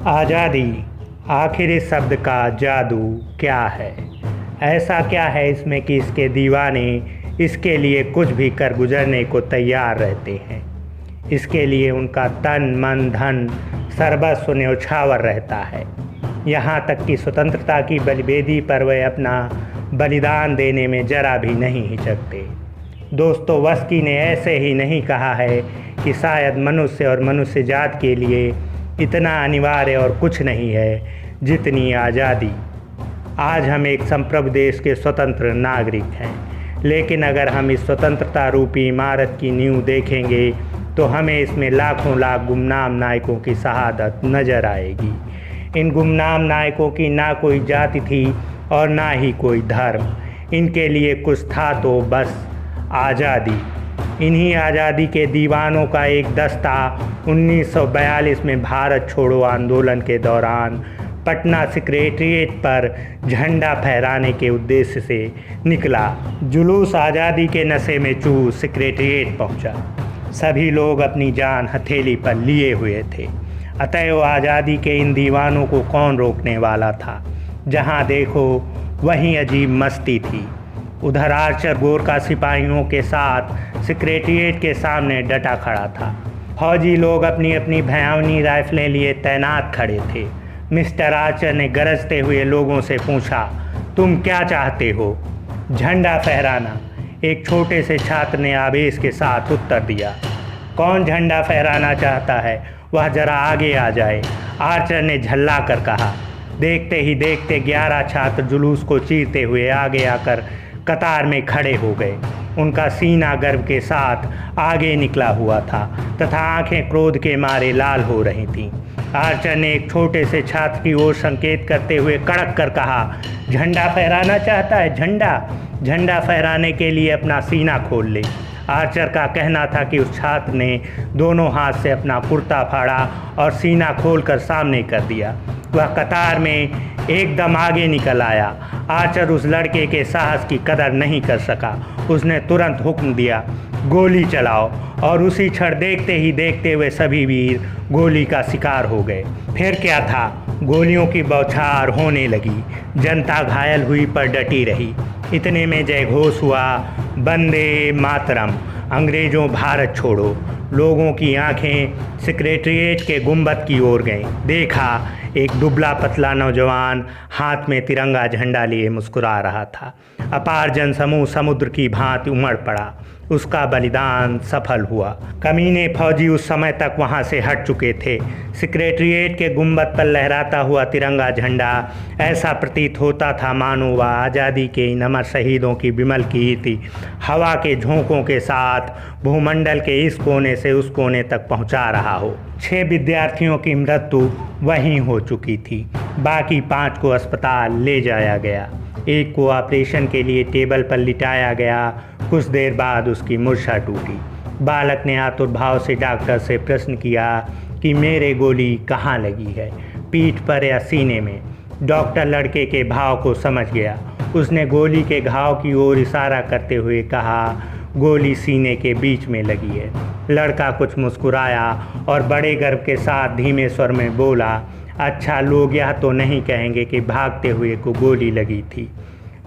आज़ादी, आखिर इस शब्द का जादू क्या है? ऐसा क्या है इसमें कि इसके दीवाने इसके लिए कुछ भी कर गुजरने को तैयार रहते हैं। इसके लिए उनका तन मन धन सर्वस्व न्यौछावर रहता है। यहाँ तक कि स्वतंत्रता की बलिवेदी पर वे अपना बलिदान देने में जरा भी नहीं हिचकते। दोस्तों, वस्की ने ऐसे ही नहीं कहा है कि शायद मनुष्य और मनुष्य जात के लिए इतना अनिवार्य और कुछ नहीं है जितनी आज़ादी। आज हम एक संप्रभु देश के स्वतंत्र नागरिक हैं, लेकिन अगर हम इस स्वतंत्रता रूपी इमारत की नींव देखेंगे तो हमें इसमें लाखों लाख गुमनाम नायकों की शहादत नज़र आएगी। इन गुमनाम नायकों की ना कोई जाति थी और ना ही कोई धर्म। इनके लिए कुछ था तो बस आज़ादी। इन्हीं आज़ादी के दीवानों का एक दस्ता 1942 में भारत छोड़ो आंदोलन के दौरान पटना सेक्रेटेरिएट पर झंडा फहराने के उद्देश्य से निकला। जुलूस आज़ादी के नशे में चूर सेक्रेटेरिएट पहुंचा। सभी लोग अपनी जान हथेली पर लिए हुए थे। अतएव आज़ादी के इन दीवानों को कौन रोकने वाला था? जहां देखो वहीं अजीब मस्ती थी। उधर आर्चर गोरखा सिपाहियों के साथ सेक्रेटेरिएट के सामने डटा खड़ा था। फौजी लोग अपनी अपनी भयावनी राइफलें लिए तैनात खड़े थे। मिस्टर आर्चर ने गरजते हुए लोगों से पूछा, तुम क्या चाहते हो? झंडा फहराना, एक छोटे से छात्र ने आवेश के साथ उत्तर दिया। कौन झंडा फहराना चाहता है वह जरा आगे आ जाए, आर्चर ने झल्ला कर कहा। देखते ही देखते 11 छात्र जुलूस को चीरते हुए आगे आकर कतार में खड़े हो गए। उनका सीना गर्व के साथ आगे निकला हुआ था तथा आंखें क्रोध के मारे लाल हो रही थीं। आर्चर ने एक छोटे से छात्र की ओर संकेत करते हुए कड़क कर कहा, झंडा फहराना चाहता है? झंडा फहराने के लिए अपना सीना खोल ले। आर्चर का कहना था कि उस छात्र ने दोनों हाथ से अपना कुर्ता फाड़ा और सीना खोलकर सामने कर दिया। वह कतार में एकदम आगे निकल आया। आर्चर उस लड़के के साहस की कदर नहीं कर सका। उसने तुरंत हुक्म दिया, गोली चलाओ, और उसी क्षण देखते ही देखते हुए सभी वीर गोली का शिकार हो गए। फिर क्या था, गोलियों की बौछार होने लगी। जनता घायल हुई पर डटी रही। इतने में जय घोष हुआ, वंदे मातरम, अंग्रेजों भारत छोड़ो। लोगों की आंखें सेक्रेटेरिएट के गुंबद की ओर गईं। देखा, एक दुबला पतला नौजवान हाथ में तिरंगा झंडा लिए मुस्कुरा रहा था। अपार जनसमूह समुद्र की भांति उमड़ पड़ा। उसका बलिदान सफल हुआ। कमीने फौजी उस समय तक वहां से हट चुके थे। सेक्रेटेरिएट के गुंबद पर लहराता हुआ तिरंगा झंडा ऐसा प्रतीत होता था मानो वह आज़ादी के इन अमर शहीदों की विमल कीर्ति हवा के झोंकों के साथ भूमंडल के इस कोने से उस कोने तक पहुंचा रहा हो। 6 विद्यार्थियों की मृत्यु वहीं हो चुकी थी। बाकी 5 को अस्पताल ले जाया गया। एक को ऑपरेशन के लिए टेबल पर लिटाया गया। कुछ देर बाद उसकी मूर्छा टूटी। बालक ने आतुर भाव से डॉक्टर से प्रश्न किया कि मेरे गोली कहाँ लगी है, पीठ पर या सीने में? डॉक्टर लड़के के भाव को समझ गया। उसने गोली के घाव की ओर इशारा करते हुए कहा, गोली सीने के बीच में लगी है। लड़का कुछ मुस्कुराया और बड़े गर्व के साथ धीमे स्वर में बोला, अच्छा, लोग यह तो नहीं कहेंगे कि भागते हुए को गोली लगी थी।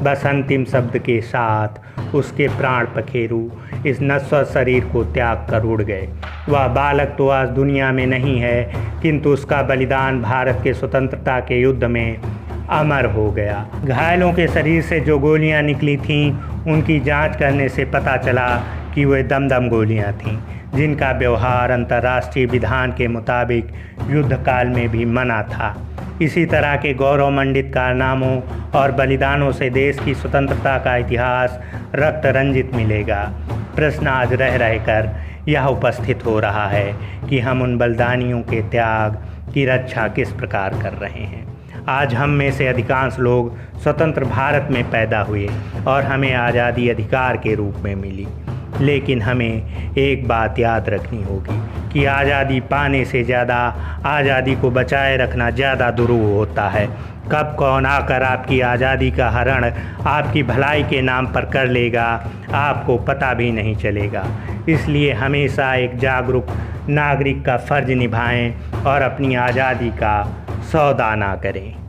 बस अंतिम शब्द के साथ उसके प्राण पखेरु इस नश्वर शरीर को त्याग कर उड़ गए। वह बालक तो आज दुनिया में नहीं है, किंतु उसका बलिदान भारत के स्वतंत्रता के युद्ध में अमर हो गया। घायलों के शरीर से जो गोलियां निकली थीं, उनकी जांच करने से पता चला कि वे दमदम गोलियां थीं, जिनका व्यवहार अंतर्राष्ट्रीय विधान के मुताबिक युद्ध काल में भी मना था। इसी तरह के गौरवमंडित कारनामों और बलिदानों से देश की स्वतंत्रता का इतिहास रक्त रंजित मिलेगा। प्रश्न आज रह रहकर यह उपस्थित हो रहा है कि हम उन बलिदानियों के त्याग की रक्षा किस प्रकार कर रहे हैं। आज हम में से अधिकांश लोग स्वतंत्र भारत में पैदा हुए और हमें आज़ादी अधिकार के रूप में मिली, लेकिन हमें एक बात याद रखनी होगी कि आज़ादी पाने से ज़्यादा आज़ादी को बचाए रखना ज़्यादा दुरूह होता है। कब कौन आकर आपकी आज़ादी का हरण आपकी भलाई के नाम पर कर लेगा, आपको पता भी नहीं चलेगा। इसलिए हमेशा एक जागरूक नागरिक का फ़र्ज निभाएं और अपनी आज़ादी का सौदा ना करें।